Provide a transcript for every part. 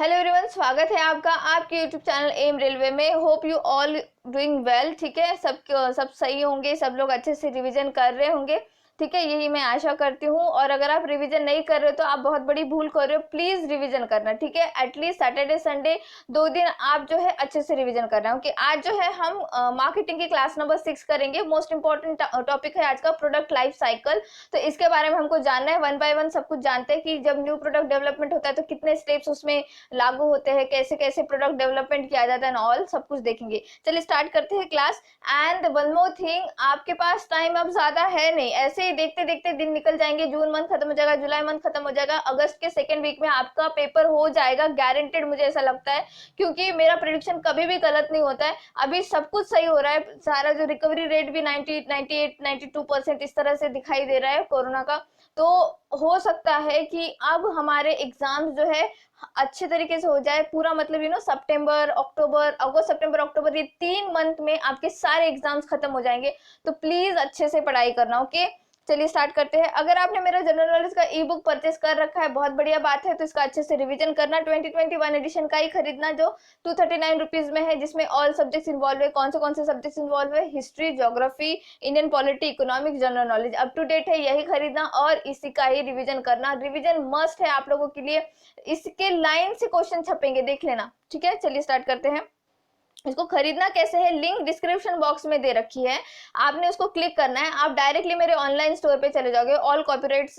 Hello everyone, स्वागत है आपका आपके यूट्यूब चैनल एम रेलवे में। Hope you all doing well. ठीक है, सब सही होंगे, सब लोग अच्छे से रिवीजन कर रहे होंगे। ठीक है, यही मैं आशा करती हूँ। और अगर आप रिवीजन नहीं कर रहे हो तो आप बहुत बड़ी भूल कर रहे हो। प्लीज रिवीजन करना, ठीक है। एटलीस्ट सैटरडे संडे 2 दिन आप जो है अच्छे से रिवीजन करना है। ओके, आज जो है हम मार्केटिंग की क्लास नंबर 6 करेंगे। मोस्ट इंपॉर्टेंट टॉपिक है आज का प्रोडक्ट लाइफ साइकिल। तो इसके बारे में हमको जानना है, वन बाय वन सब कुछ जानते हैं कि जब न्यू प्रोडक्ट डेवलपमेंट होता है तो कितने स्टेप्स उसमें लागू होते हैं, कैसे कैसे प्रोडक्ट डेवलपमेंट किया जाता है, ऑल सब कुछ देखेंगे। चलिए स्टार्ट करते हैं class. And one more thing, आपके पास टाइम अब ज्यादा है नहीं, ऐसे ही देखते देखते दिन निकल जाएंगे। जून मंथ खत्म हो जाएगा, जुलाई मंथ खत्म हो जाएगा, अगस्त के सेकेंड वीक में आपका पेपर हो जाएगा गारंटेड, मुझे ऐसा लगता है। क्योंकि मेरा प्रेडिक्शन कभी भी गलत नहीं होता है। अभी सब कुछ सही हो रहा है, सारा जो रिकवरी रेट भी 90, 98, 92% इस तरह से दिखाई दे रहा है कोरोना का। तो हो सकता है कि अब हमारे एग्जाम जो है अच्छे तरीके से हो जाए पूरा, मतलब सितंबर अक्टूबर, अगस्त सितंबर अक्टूबर, ये 3 मंथ में आपके सारे एग्जाम्स खत्म हो जाएंगे। तो प्लीज अच्छे से पढ़ाई करना। ओके, चलिए स्टार्ट करते हैं। अगर आपने मेरा जनरल नॉलेज का ई बुक परचेस कर रखा है, बहुत बढ़िया बात है। तो इसका अच्छे से रिवीजन करना, 2021 एडिशन का ही खरीदना जो 239 रुपीज में है, जिसमें ऑल सब्जेक्ट्स इन्वॉल्व है। कौन से सब्जेक्ट्स इन्वॉल्व है? History, geography, Indian polity, economics, general knowledge, up to date है, यही खरीदना और इसी का ही रिविजन करना। रिविजन मस्ट है आप लोगों के लिए। इसके लाइन से क्वेश्चन छपेंगे, देख लेना। ठीक है, चलिए स्टार्ट करते हैं। इसको खरीदना कैसे है, लिंक डिस्क्रिप्शन बॉक्स में दे रखी है, आपने उसको क्लिक करना है। आप डायरेक्टली मेरे ऑनलाइन स्टोर पे चले जाओगे, ऑल कॉपीराइट्स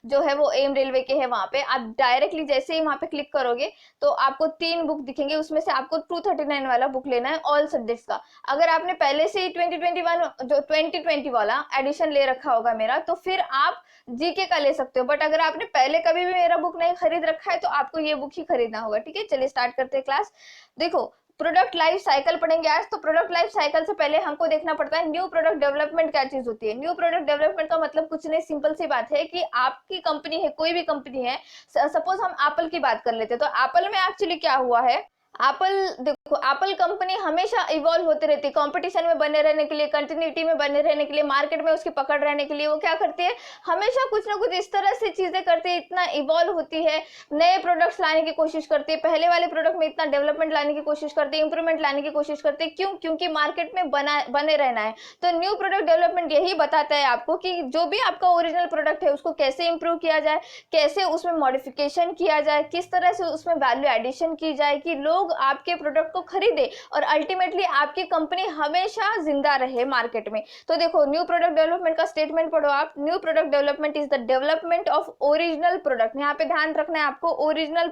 जो है वो एम रेलवे के है, वहां पे आप डायरेक्टली जैसे ही वहां पे क्लिक करोगे तो आपको 3 बुक दिखेंगे, उसमें से आपको 239 वाला बुक लेना है, ऑल सब्जेक्ट्स का। अगर आपने पहले से ही 2020 वाला एडिशन ले रखा होगा मेरा, तो फिर आप जीके का ले सकते हो। बट अगर आपने पहले कभी भी मेरा बुक नहीं खरीद रखा है तो आपको ये बुक ही खरीदना होगा। ठीक है, चलिए स्टार्ट करते हैं क्लास। देखो, प्रोडक्ट लाइफ साइकिल पढ़ेंगे आज। तो प्रोडक्ट लाइफ साइकिल से पहले हमको देखना पड़ता है न्यू प्रोडक्ट डेवलपमेंट क्या चीज होती है। न्यू प्रोडक्ट डेवलपमेंट का मतलब कुछ नहीं, सिंपल सी बात है कि आपकी कंपनी है, कोई भी कंपनी है, सपोज हम एप्पल की बात कर लेते हैं, तो एप्पल में एक्चुअली क्या हुआ है, एप्पल, देखो एप्पल कंपनी हमेशा इवॉल्व होते रहती है, कंपटीशन में बने रहने के लिए, कंटिन्यूटी में बने रहने के लिए, मार्केट में उसकी पकड़ रहने के लिए वो क्या करती है, हमेशा कुछ ना कुछ इस तरह से चीजें करती है, इतना इवॉल्व होती है, नए प्रोडक्ट्स लाने की कोशिश करती है, पहले वाले प्रोडक्ट में इतना डेवलपमेंट लाने की कोशिश करती है, इंप्रूवमेंट लाने की कोशिश करती है। क्यों? क्योंकि मार्केट में बने रहना है। तो न्यू प्रोडक्ट डेवलपमेंट यही बताता है आपको कि जो भी आपका ओरिजिनल प्रोडक्ट है उसको कैसे इंप्रूव किया जाए, कैसे उसमें मॉडिफिकेशन किया जाए, किस तरह से उसमें वैल्यू एडिशन की जाए कि लोग आपके प्रोडक्ट को खरीदे और अल्टीमेटली आपकी कंपनी हमेशा जिंदा रहे मार्केट में। तो देखो, न्यू प्रोडक्ट डेवलपमेंट का स्टेटमेंट पढ़ो आप। New product development is the development of original product. यहाँ पे ध्यान रखना है आपको, ओरिजिनल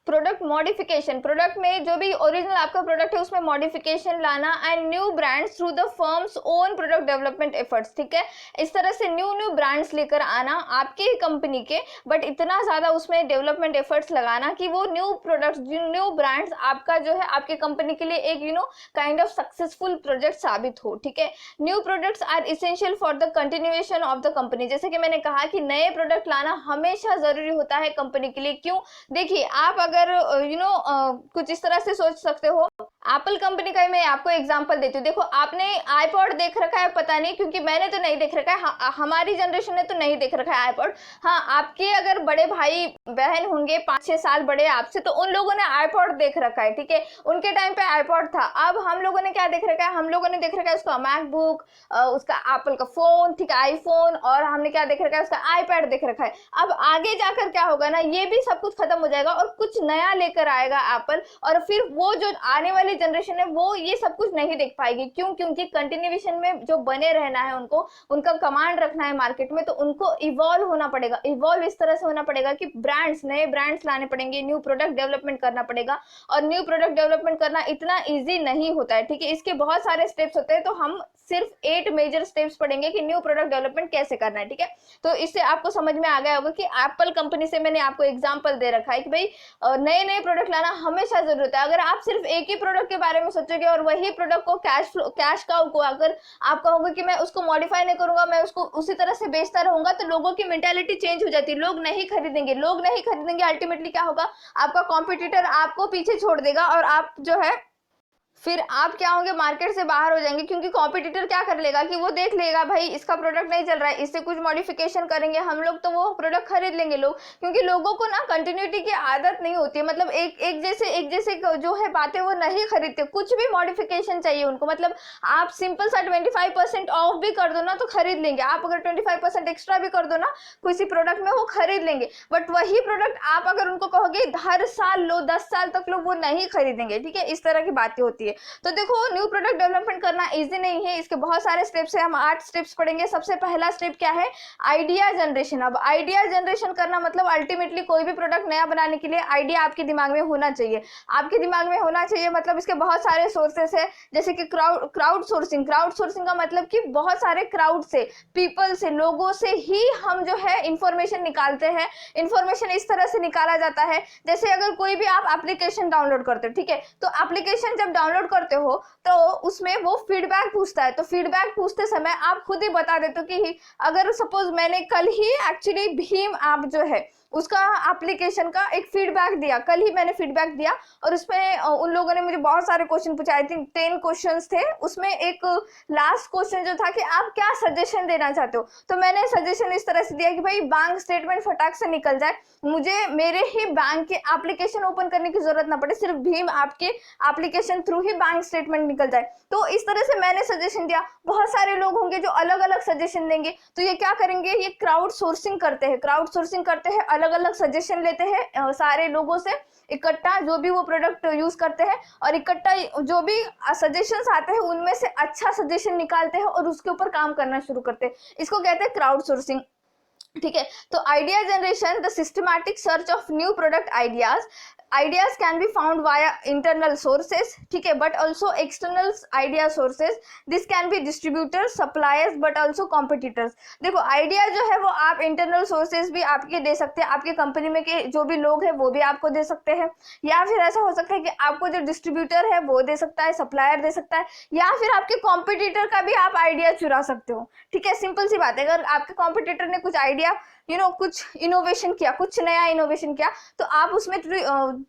प्रोडक्ट मॉडिफिकेशन, प्रोडक्ट में जो भी ओरिजिनल आपका प्रोडक्ट है उसमें मॉडिफिकेशन लाना, and new brands through the firms own product development efforts. ठीक है, इस तरह से न्यू ब्रांड्स लेकर आना आपके कंपनी के, बट इतना ज्यादा उसमें डेवलपमेंट एफर्ट्स लगाना कि वो न्यू प्रोडक्ट्स, न्यू ब्रांड्स आपका जो है आपके कंपनी के लिए एक काइंड ऑफ सक्सेसफुल प्रोजेक्ट साबित हो। ठीक है, new products are essential for the continuation of the company. जैसे कि मैंने कहा कि नए प्रोडक्ट लाना हमेशा जरूरी होता है कंपनी के लिए। क्यों? देखिए, आप अगर कुछ इस तरह से सोच सकते हो, एप्पल कंपनी का मैं आपको एग्जांपल देती हूँ। देखो, आपने आईपॉड देख रखा है, पता नहीं, क्योंकि मैंने तो नहीं देख रखा है, हमारी जनरेशन ने तो नहीं देख रखा है आईपॉड। हाँ, आपके अगर बड़े भाई बहन होंगे 5-6 साल बड़े आपसे, तो उन लोगों ने आईपॉड देख रखा है। ठीक है, उनके टाइम पे आईपॉड था। अब हम लोगों ने क्या देख रखा है, हम लोगों ने देख रखा है उसका मैकबुक, उसका एप्पल का फोन, ठीक है, आईफोन, और हमने क्या देख रखा है, उसका आईपैड देख रखा है। अब आगे जाकर क्या होगा ना, ये भी सब कुछ खत्म हो जाएगा और कुछ नया लेकर आएगा एप्पल, और फिर वो जो आने वाली जनरेशन है वो ये सब कुछ नहीं देख पाएगी। क्यों? क्योंकि कंटिन्यूएशन में जो बने रहना है उनको, उनका कमांड रखना है मार्केट में, तो उनको इवॉल्व होना पड़ेगा। इवॉल्व इस तरह से होना पड़ेगा कि नए ब्रांड्स लाने पड़ेंगे, न्यू प्रोडक्ट डेवलपमेंट करना पड़ेगा। और न्यू प्रोडक्ट डेवलपमेंट करना इतना ईजी नहीं होता है। ठीक है, इसके बहुत सारे स्टेप्स होते हैं, तो हम सिर्फ 8 मेजर स्टेप्स पढ़ेंगे कि न्यू प्रोडक्ट डेवलपमेंट कैसे करना है। ठीक है, तो इससे आपको समझ में आ गया होगा कि एप्पल कंपनी से मैंने आपको एग्जांपल दे रखा है कि भाई नए प्रोडक्ट लाना हमेशा जरूरत है। अगर आप सिर्फ एक ही प्रोडक्ट के बारे में सोचोगे और वही प्रोडक्ट को कैश का अगर आप कहोगे कि मैं उसको मॉडिफाई नहीं करूंगा, मैं उसको उसी तरह से बेचता रहूंगा, तो लोगों की मेंटालिटी चेंज हो जाती है, लोग नहीं खरीदेंगे। अल्टीमेटली क्या होगा, आपका कॉम्पिटिटर आपको पीछे छोड़ देगा और आप जो है फिर आप क्या होंगे, मार्केट से बाहर हो जाएंगे, क्योंकि कॉम्पिटिटर क्या कर लेगा कि वो देख लेगा भाई इसका प्रोडक्ट नहीं चल रहा है, इससे कुछ मॉडिफिकेशन करेंगे हम लोग तो वो प्रोडक्ट खरीद लेंगे लोग। क्योंकि लोगों को ना कंटिन्यूटी की आदत नहीं होती है, मतलब एक जैसे जो है बातें वो नहीं खरीदते, कुछ भी मॉडिफिकेशन चाहिए उनको। मतलब आप सिंपल सा 25% ऑफ भी कर दो ना तो खरीद लेंगे, आप अगर 25% एक्स्ट्रा भी कर दो ना किसी प्रोडक्ट में वो खरीद लेंगे। बट वही प्रोडक्ट आप अगर उनको कहोगे हर साल लो, 10 साल तक लो, वो नहीं खरीदेंगे। ठीक है, इस तरह की बातें होती है। तो देखो न्यू प्रोडक्ट डेवलपमेंट करना इजी नहीं है, इसके बहुत सारे स्टेप्स है, हम 8 स्टेप्स पढ़ेंगे। सबसे पहला स्टेप क्या है, आइडिया जनरेशन। अब आइडिया जनरेशन करना मतलब अल्टीमेटली कोई भी प्रोडक्ट नया बनाने के लिए आइडिया आपके दिमाग में होना चाहिए। आपके दिमाग में होना चाहिए मतलब इसके बहुत सारे सोर्सेस है, जैसे कि क्राउड सोर्सिंग का मतलब कि बहुत सारे क्राउड से, पीपल से, लोगों से ही हम जो है इंफॉर्मेशन निकालते हैं। इंफॉर्मेशन इस तरह से निकाला जाता है, जैसे अगर कोई भी आप एप्लीकेशन डाउनलोड करते हो, ठीक है, तो एप्लीकेशन जब डाउनलोड करते हो तो उसमें वो फीडबैक पूछता है। तो फीडबैक पूछते समय आप खुद ही बता देते हो कि अगर सपोज मैंने कल ही एक्चुअली भीम ऐप जो है उसका एप्लीकेशन का एक फीडबैक दिया, कल ही मैंने फीडबैक दिया, और उसमें उन लोगों ने मुझे बहुत सारे क्वेश्चन पूछे, आई थिंक 10 क्वेश्चंस थे। उसमें एक लास्ट क्वेश्चन जो था कि आप क्या सजेशन देना चाहते हो, तो मैंने सजेशन इस तरह से दिया कि भाई बैंक स्टेटमेंट फटाक से निकल जाए, मुझे मेरे ही बैंक के एप्लीकेशन ओपन करने की जरूरत ना पड़े, सिर्फ भीम आपके एप्लीकेशन थ्रू ही बैंक स्टेटमेंट निकल जाए। तो इस तरह से मैंने सजेशन दिया। बहुत सारे लोग होंगे जो अलग अलग सजेशन देंगे, तो ये क्या करेंगे, ये क्राउड सोर्सिंग करते हैं, अलग अलग सजेशन लेते हैं सारे लोगों से इकट्ठा, जो भी वो प्रोडक्ट यूज करते हैं, और इकट्ठा जो भी सजेशंस आते हैं उनमें से अच्छा सजेशन निकालते हैं और उसके ऊपर काम करना शुरू करते हैं। इसको कहते हैं क्राउड सोर्सिंग। ठीक है, तो idea generation, the systematic search of new product ideas can be found via internal sources, ठीक है, but also external idea sources. This can B distributors, suppliers, but also competitors. देखो आइडिया जो है वो आप इंटरनल सोर्सेज भी आपके दे सकते हैं, आपके कंपनी में के जो भी लोग हैं वो भी आपको दे सकते हैं, या फिर ऐसा हो सकता है कि आपको जो डिस्ट्रीब्यूटर है वो दे सकता है, सप्लायर दे सकता है, या फिर आपके कॉम्पिटिटर का भी आप आइडिया चुरा सकते हो। ठीक है, सिंपल सी बात है, अगर आपके कॉम्पिटिटर ने कुछ आइडिया कुछ इनोवेशन किया, कुछ नया इनोवेशन किया, तो आप उसमें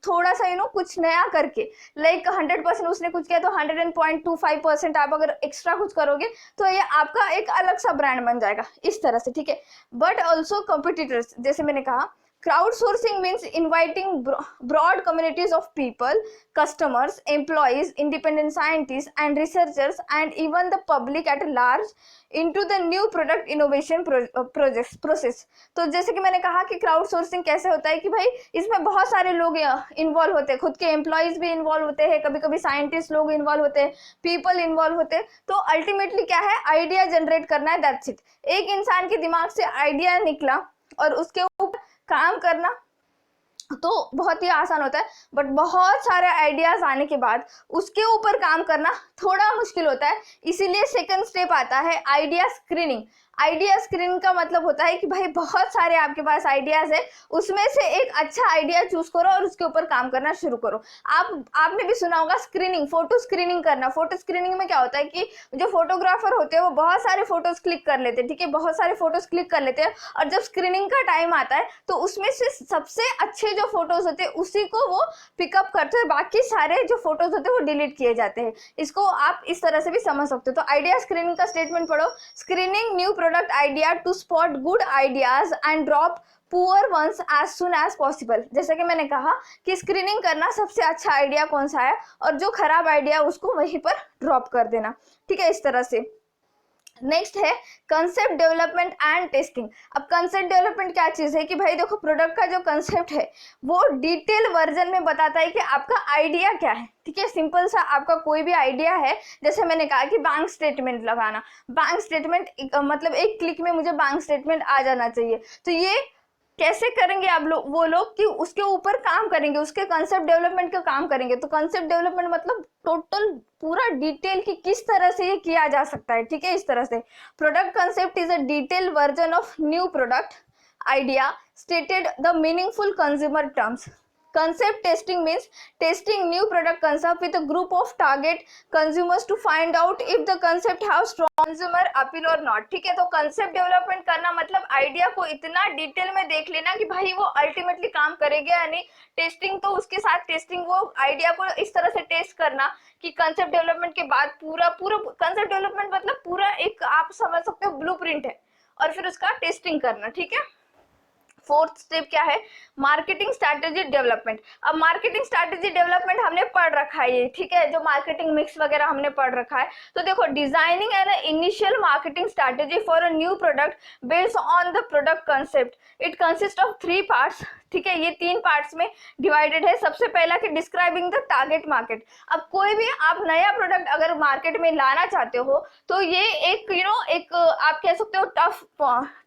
थोड़ा सा कुछ नया करके, लाइक 100% उसने कुछ किया तो 100.25% आप अगर एक्स्ट्रा कुछ करोगे तो ये आपका एक अलग सा ब्रांड बन जाएगा, इस तरह से। ठीक है, बट ऑल्सो कॉम्पिटिटर्स, जैसे मैंने कहा crowdsourcing means inviting broad communities of people, customers, employees, independent scientists and researchers, and even the public at large into the new product innovation process। तो जैसे कि मैंने कहा कि क्राउड सोर्सिंग कैसे होता है कि भाई इसमें बहुत सारे लोग इन्वॉल्व होते हैं, खुद के एम्प्लॉयज भी इन्वॉल्व होते हैं, कभी कभी साइंटिस्ट लोग इन्वॉल्व होते हैं, पीपल इन्वॉल्व होते हैं। तो अल्टीमेटली क्या है, आइडिया जनरेट करना है, दैट्स इट। एक इंसान के दिमाग से आइडिया निकला और उसके ऊपर काम करना तो बहुत ही आसान होता है, बट बहुत सारे आइडियाज आने के बाद उसके ऊपर काम करना थोड़ा मुश्किल होता है। इसीलिए सेकंड स्टेप आता है आइडिया स्क्रीनिंग। आइडिया स्क्रीनिंग का मतलब होता है कि भाई बहुत सारे आपके पास आइडियाज है, उसमें से एक अच्छा आइडिया चूज करो और उसके ऊपर काम करना शुरू करो। आपने भी सुना होगा स्क्रीनिंग, फोटो स्क्रीनिंग करना। फोटो स्क्रीनिंग में क्या होता है कि जो फोटोग्राफर होते हैं वो बहुत सारे फोटोज क्लिक कर लेते हैं, ठीक है, बहुत सारे फोटोज क्लिक कर लेते हैं, और जब स्क्रीनिंग का टाइम आता है तो उसमें से सबसे अच्छे जो फोटोज होते हैं उसी को वो पिकअप करते हैं, बाकी सारे जो फोटोज होते हैं वो डिलीट किए जाते हैं। इसको आप इस तरह से भी समझ सकते हो। तो आइडिया स्क्रीनिंग का स्टेटमेंट पढ़ो, screening new product idea to spot good ideas and drop poor ones as soon as possible. जैसे कि मैंने कहा कि स्क्रीनिंग करना सबसे अच्छा आइडिया कौन सा है और जो खराब आइडिया उसको वहीं पर ड्रॉप कर देना। ठीक है, इस तरह से। नेक्स्ट है कंसेप्ट डेवलपमेंट एंड टेस्टिंग। अब कंसेप्ट डेवलपमेंट क्या चीज है कि भाई देखो प्रोडक्ट का जो कंसेप्ट है वो डिटेल वर्जन में बताता है कि आपका आइडिया क्या है। ठीक है, सिंपल सा आपका कोई भी आइडिया है, जैसे मैंने कहा कि बैंक स्टेटमेंट लगाना, बैंक स्टेटमेंट मतलब एक क्लिक में मुझे बैंक स्टेटमेंट आ जाना चाहिए, तो ये कैसे करेंगे आप लोग, वो लोग कि उसके ऊपर काम करेंगे, उसके कंसेप्ट डेवलपमेंट का काम करेंगे। तो कंसेप्ट डेवलपमेंट मतलब टोटल पूरा डिटेल कि किस तरह से ये किया जा सकता है। ठीक है, इस तरह से product concept is a detail version of new product idea stated the meaningful consumer terms. Concept testing means testing new product concept with a group of target consumers to find out if the concept have strong consumer appeal or not. ठीक है, तो concept development करना मतलब idea को इतना detail में देख लेना कि भाई वो अल्टीमेटली काम करेगा या नहीं. टेस्टिंग तो उसके साथ टेस्टिंग वो आइडिया को इस तरह से टेस्ट करना कि कंसेप्ट डेवलपमेंट के बाद पूरा कंसेप्ट डेवलपमेंट मतलब पूरा एक आप समझ सकते हो ब्लूप्रिंट है, और फिर उसका टेस्टिंग करना. ठीक है. फोर्थ स्टेप क्या है? Marketing strategy development. अब मार्केटिंग स्ट्रैटेजी डेवलपमेंट हमने पढ़ रखा है ये, ठीक है, जो मार्केटिंग मिक्स वगैरह हमने पढ़ रखा है. तो देखो, designing an initial marketing strategy for a new product based on the product concept. It consist of 3 parts. ठीक है, ये 3 पार्ट्स में डिवाइडेड है. सबसे पहला कि डिस्क्राइबिंग द टारगेट मार्केट. अब कोई भी आप नया प्रोडक्ट अगर मार्केट में लाना चाहते हो तो ये एक एक आप कह सकते हो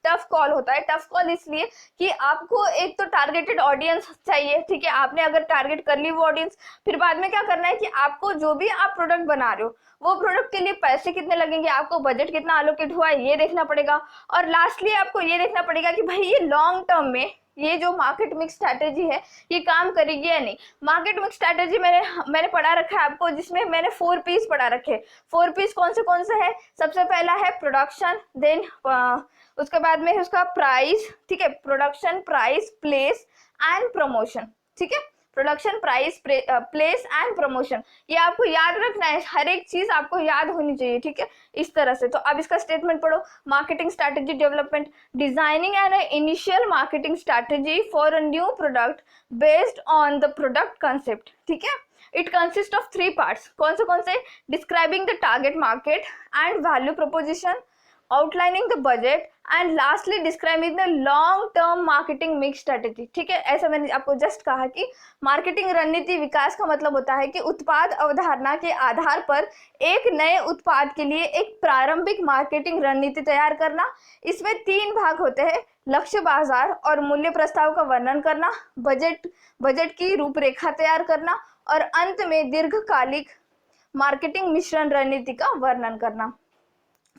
टफ कॉल होता है. टफ कॉल इसलिए कि आपको एक तो टारगेटेड ऑडियंस चाहिए. ठीक है, आपने अगर टारगेट कर ली वो ऑडियंस, फिर बाद में क्या करना है कि आपको जो भी आप प्रोडक्ट बना रहे हो वो प्रोडक्ट के लिए पैसे कितने लगेंगे, आपको बजट कितना अलोकेट हुआ है ये देखना पड़ेगा. और लास्टली आपको ये देखना पड़ेगा कि भाई ये लॉन्ग टर्म में ये जो मार्केट मिक्स स्ट्रैटेजी है ये काम करेगी या नहीं. मार्केट मिक्स स्ट्रैटेजी मैंने पढ़ा रखा है आपको, जिसमें मैंने 4 पीस पढ़ा रखे. 4 पीस कौन से है? सबसे पहला है प्रोडक्शन, देन उसके बाद में है उसका प्राइस. ठीक है, production, price, place and promotion. ठीक है, production, price, place and promotion. ये आपको याद रखना है, हर एक चीज आपको याद होनी चाहिए. ठीक है, इस तरह से. तो अब इसका स्टेटमेंट पढ़ो. Marketing strategy development, designing an initial marketing strategy for a new product based on the product concept. ठीक है, इट कंसिस्ट ऑफ 3 पार्ट्स. कौन से? Describing the target market and value proposition, outlining the budget and lastly describing the long term marketing mix strategy. ठीक है, ऐसा मैंने आपको just कहा कि मार्केटिंग रणनीति विकास का मतलब होता है कि उत्पाद अवधारणा के आधार पर एक नए उत्पाद के लिए एक प्रारंभिक मार्केटिंग रणनीति तैयार करना. इसमें 3 भाग होते हैं: लक्ष्य बाजार और मूल्य प्रस्ताव का वर्णन करना, बजट की रूपरेखा तैयार करना, और अंत में दीर्घकालिक मार्केटिंग मिश्रण रणनीति का वर्णन करना.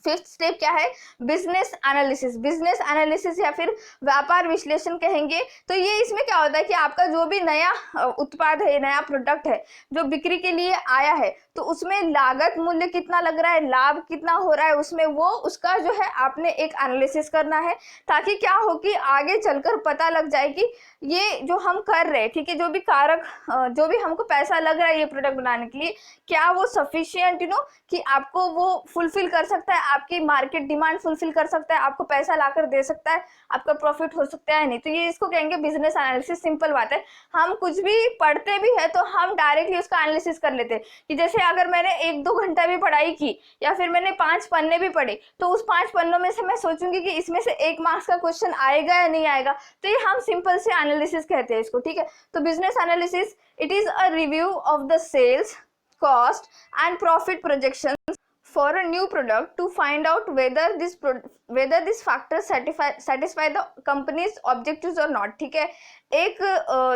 5th स्टेप क्या है? Business analysis. बिजनेस एनालिसिस या फिर व्यापार विश्लेषण कहेंगे. तो ये इसमें क्या होता है कि आपका जो भी नया उत्पाद है, नया प्रोडक्ट है जो बिक्री के लिए आया है, तो उसमें लागत मूल्य कितना लग रहा है, लाभ कितना हो रहा है उसमें, वो उसका जो है आपने एक एनालिसिस करना है, ताकि क्या हो कि आगे चलकर पता लग जाए कि ये जो हम कर रहे हैं, ठीक है, जो भी कारक जो भी हमको पैसा लग रहा है ये प्रोडक्ट बनाने के लिए, क्या वो सफिशिएंट कि आपको वो फुलफिल कर सकता है, आपकी मार्केट डिमांड फुलफिल कर सकता है, आपको पैसा लाकर दे सकता है, आपका प्रॉफिट हो सकता है नहीं. तो ये इसको कहेंगे बिजनेस एनालिसिस. सिंपल बात है, हम कुछ भी पढ़ते भी है तो हम डायरेक्टली उसका एनालिसिस कर लेते हैं कि जैसे अगर मैंने 1-2 घंटा भी पढ़ाई की या फिर मैंने 5 पन्ने भी पढ़े, तो उस 5 पन्नों में से मैं सोचूंगी कि इसमें से 1 मार्क्स का क्वेश्चन आएगा या नहीं आएगा. तो ये हम सिंपल से एनालिसिस कहते हैं इसको. ठीक है, तो business analysis, it is a review of the sales, cost and profit projections for a new product to find out whether this factors satisfy the company's objectives or not. ठीक है,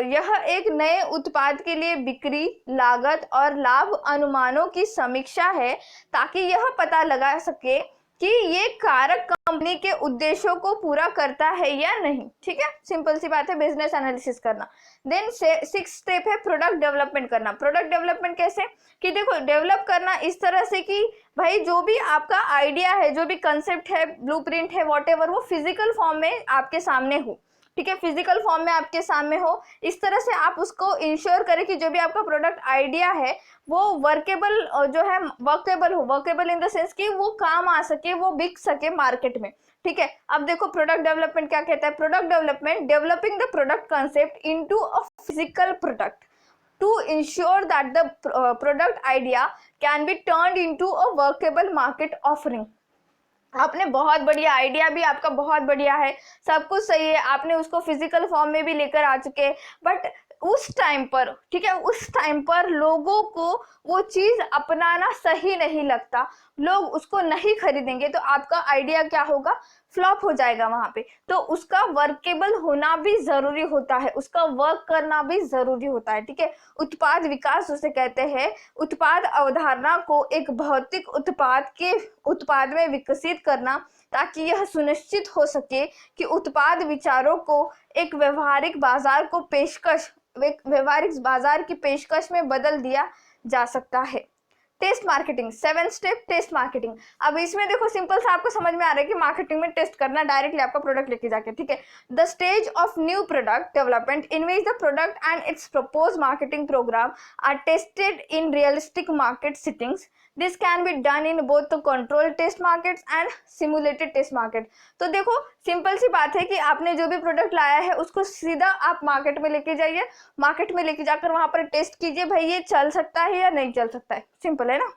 यह एक नए उत्पाद के लिए बिक्री, लागत और लाभ अनुमानों की समीक्षा है, ताकि यह पता लगा सके कि ये कारक कंपनी के उद्देश्यों को पूरा करता है या नहीं. ठीक है, सिंपल सी बात है बिजनेस एनालिसिस करना. देन 6th स्टेप है प्रोडक्ट डेवलपमेंट करना. प्रोडक्ट डेवलपमेंट कैसे कि देखो, डेवलप करना इस तरह से कि भाई जो भी आपका आइडिया है, जो भी कंसेप्ट है, ब्लूप्रिंट है, व्हाटएवर, वो फिजिकल फॉर्म में आपके सामने हो. ठीक है, फिजिकल फॉर्म में आपके सामने हो. इस तरह से आप उसको इंश्योर करें कि जो भी आपका प्रोडक्ट आइडिया है वो वर्केबल जो है, वर्केबल हो. वर्केबल इन द सेंस कि वो काम आ सके, वो बिक सके मार्केट में. ठीक है, अब देखो प्रोडक्ट डेवलपमेंट क्या कहता है. Product development, developing the product concept into a physical product to ensure that the product idea can be turned into a workable market offering. आपने बहुत बढ़िया आइडिया भी आपका बहुत बढ़िया है, सब कुछ सही है, आपने उसको फिजिकल फॉर्म में भी लेकर आ चुके हैं, बट उस टाइम पर, ठीक है, उस टाइम पर लोगों को वो चीज अपनाना सही नहीं लगता, लोग उसको नहीं खरीदेंगे. तो आपका आइडिया क्या होगा? फ्लॉप हो जाएगा वहां पे। तो उसका वर्केबल होना भी जरूरी होता है, उसका वर्क करना भी जरूरी होता है, ठीक है। उत्पाद विकास उसे कहते हैं। उत्पाद अवधारणा को एक भौतिक उत्पाद में विकसित करना, ताकि यह सुनिश्चित हो सके कि उत्पाद विचारों को एक व्यवहारिक बाजार की पेशकश में बदल दिया जा सकता है। Test marketing, 7 step test marketing. अब इसमें देखो सिंपल सा आपको समझ में आ रहा है कि मार्केटिंग में टेस्ट करना डायरेक्टली आपका प्रोडक्ट लेके जाके, ठीक है। The stage of new product development in which the product and its propose marketing programme are tested in realistic market settings. This can be done in both the control test markets and simulated test market. तो देखो simple सी बात है कि आपने जो भी product लाया है उसको सीधा आप मार्केट में लेके जाइए, मार्केट में लेके जाकर वहां पर टेस्ट कीजिए, भाई ये चल सकता है या नहीं चल सकता है, सिंपल है ना।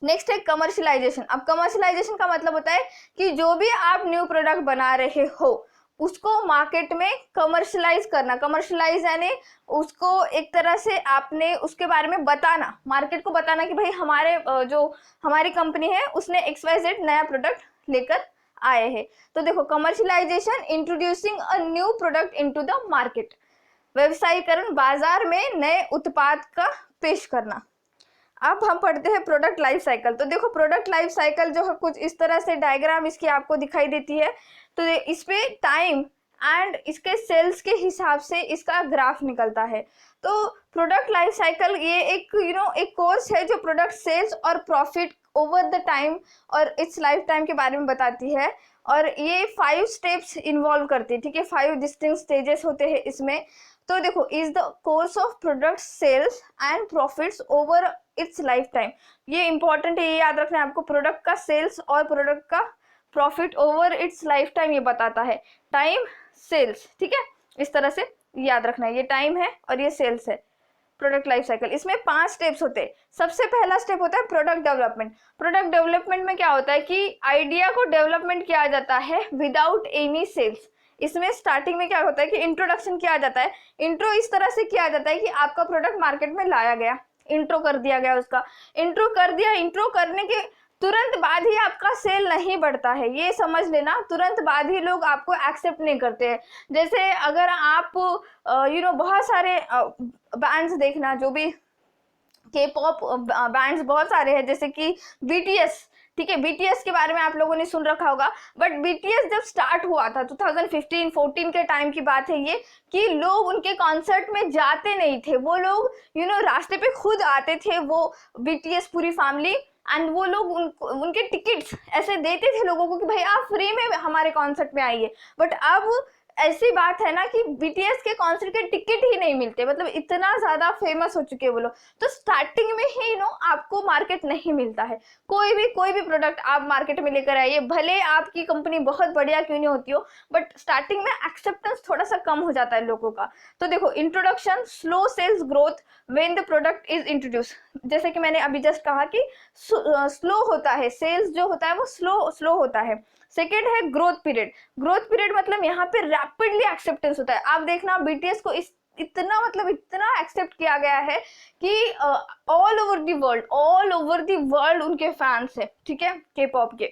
नेक्स्ट है कमर्शियलाइजेशन। अब कमर्शियलाइजेशन का मतलब होता है कि जो भी आप न्यू प्रोडक्ट बना रहे हो उसको मार्केट में कमर्शियलाइज करना। कमर्शियलाइज यानी उसको एक तरह से आपने उसके बारे में बताना, मार्केट को बताना कि भाई हमारी कंपनी है उसने XYZ नया प्रोडक्ट लेकर आए हैं। तो देखो commercialisation, introducing a new product into the market. व्यवसायीकरण, बाजार में नए उत्पाद का पेश करना। अब हम पढ़ते हैं प्रोडक्ट लाइफ साइकिल। तो देखो प्रोडक्ट लाइफ साइकिल जो है कुछ इस तरह से डायग्राम इसकी आपको दिखाई देती है। तो इस पे टाइम एंड इसके सेल्स के हिसाब से इसका ग्राफ निकलता है। तो प्रोडक्ट लाइफ साइकिल ये एक एक कोर्स है जो प्रोडक्ट सेल्स और प्रॉफिट ओवर द टाइम और इट्स लाइफ टाइम के बारे में बताती है। और ये 5 स्टेप्स इन्वॉल्व करती है, ठीक है। 5 डिस्टिंक्ट स्टेजेस होते हैं इसमें। तो देखो is the course of product sales and profits over its lifetime. ये इंपॉर्टेंट है, ये याद रखना है आपको। प्रोडक्ट का सेल्स और प्रोडक्ट का profit over its lifetime ये बताता है। टाइम, सेल्स, ठीक है, इस तरह से याद रखना है। ये टाइम है और ये सेल्स है, प्रोडक्ट लाइफ साइकिल। इसमें 5 स्टेप्स होते हैं। सबसे पहला स्टेप होता है प्रोडक्ट डेवलपमेंट। प्रोडक्ट डेवलपमेंट में क्या होता है कि आइडिया को डेवलपमेंट किया जाता है विदाउट एनी सेल्स। इसमें स्टार्टिंग में क्या होता है कि इंट्रोडक्शन किया जाता है। इंट्रो इस तरह से किया जाता है कि आपका प्रोडक्ट मार्केट में लाया गया, इंट्रो कर दिया गया, उसका इंट्रो कर दिया। इंट्रो करने के तुरंत बाद ही आपका सेल नहीं बढ़ता है, ये समझ लेना। तुरंत बाद ही लोग आपको एक्सेप्ट नहीं करते हैं। जैसे अगर आप बहुत सारे बैंड्स देखना, जो भी K-pop बैंड्स बहुत सारे हैं, जैसे कि BTS, ठीक है। BTS के बारे में आप लोगों ने सुन रखा होगा। बट BTS जब स्टार्ट हुआ था 2015-14 के टाइम की बात है ये, कि लोग उनके कॉन्सर्ट में जाते नहीं थे। वो लोग रास्ते पे खुद आते थे, वो BTS पूरी फैमिली, एंड वो लोग उनके टिकट्स ऐसे देते थे लोगों को कि भाई आप फ्री में हमारे कॉन्सर्ट में आइए। बट अब ऐसी बात है ना कि BTS के कॉन्सर्ट के टिकट ही नहीं मिलते, मतलब इतना ज्यादा फेमस हो चुके हैं वो लोग। तो स्टार्टिंग में ही आपको मार्केट नहीं मिलता है। कोई भी प्रोडक्ट आप मार्केट में लेकर आइए, भले आपकी कंपनी बहुत बढ़िया क्यों नहीं होती हो, बट स्टार्टिंग में एक्सेप्टेंस थोड़ा सा कम हो जाता है लोगों का। तो देखो introduction, slow sales growth when the product is introduce. जैसे कि मैंने अभी जस्ट कहा कि स्लो होता है, सेल्स जो होता है वो स्लो होता है। सेकेंड है ग्रोथ पीरियड। ग्रोथ पीरियड मतलब यहाँ पे रैपिडली एक्सेप्टेंस होता है। आप देखना BTS को इतना एक्सेप्ट किया गया है कि ऑल ओवर द वर्ल्ड उनके फैंस है, ठीक है, K-pop के,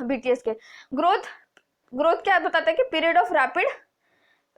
BTS के। ग्रोथ क्या बताता है कि period of rapid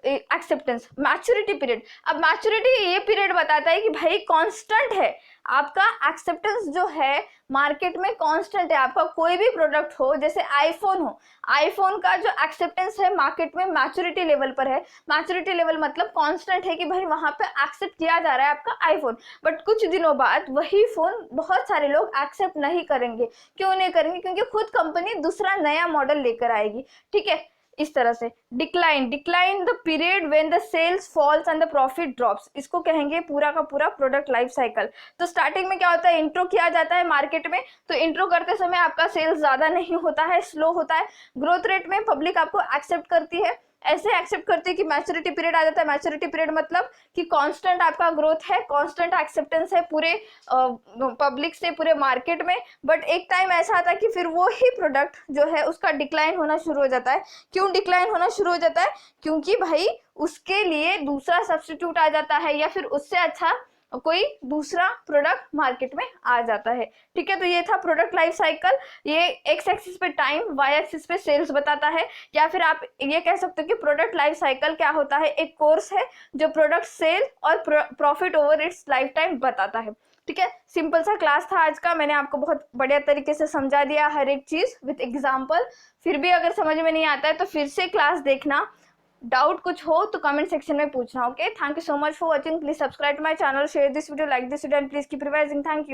acceptance. Maturity period, अब मैच्योरिटी ये पीरियड बताता है कि भाई कांस्टेंट है आपका एक्सेप्टेंस जो है मार्केट में, कांस्टेंट है आपका। कोई भी प्रोडक्ट हो, जैसे आईफोन हो, आईफोन का जो एक्सेप्टेंस है मार्केट में मैच्योरिटी लेवल पर है। मैच्योरिटी लेवल मतलब कांस्टेंट है कि भाई वहां पे एक्सेप्ट किया जा रहा है आपका आईफोन। बट कुछ दिनों बाद वही फोन बहुत सारे लोग एक्सेप्ट नहीं करेंगे। क्यों नहीं करेंगे? क्योंकि खुद कंपनी दूसरा नया मॉडल लेकर आएगी, ठीक है। इस तरह से decline the period when the sales falls and the profit drops, इसको कहेंगे पूरा का पूरा प्रोडक्ट लाइफ साइकिल। तो स्टार्टिंग में क्या होता है, इंट्रो किया जाता है मार्केट में। तो इंट्रो करते समय आपका सेल्स ज्यादा नहीं होता है, स्लो होता है। ग्रोथ रेट में पब्लिक आपको एक्सेप्ट करती है, ऐसे एक्सेप्ट करती है कि मैच्योरिटी पीरियड आ जाता है। मैच्योरिटी पीरियड मतलब कि कांस्टेंट आपका ग्रोथ है, कांस्टेंट एक्सेप्टेंस है पूरे पब्लिक से, पूरे मार्केट में। बट एक टाइम ऐसा आता है कि फिर वो ही प्रोडक्ट जो है उसका डिक्लाइन होना शुरू हो जाता है। क्यों डिक्लाइन होना शुरू हो जाता है? क्योंकि भाई उसके लिए दूसरा सब्स्टिट्यूट आ जाता है, या फिर उससे अच्छा कोई दूसरा प्रोडक्ट मार्केट में आ जाता है। ठीक है, तो ये था प्रोडक्ट लाइफ साइकिल। ये एक्स एक्सिस पे टाइम, वाई एक्सिस पे सेल्स बताता है, या फिर आप ये कह सकते हो कि प्रोडक्ट लाइफ साइकिल क्या होता है, एक कोर्स है जो प्रोडक्ट सेल और profit over its life time बताता है। ठीक है, सिंपल सा क्लास था आज का, मैंने आपको बहुत बढ़िया तरीके से समझा दिया हर एक चीज विथ एग्जाम्पल। फिर भी अगर समझ में नहीं आता है तो फिर से क्लास देखना, डाउट कुछ हो तो कमेंट सेक्शन में पूछना। Okay, thank you so much for watching, please subscribe to my channel, share this video, like this video and please keep revising. Thank you.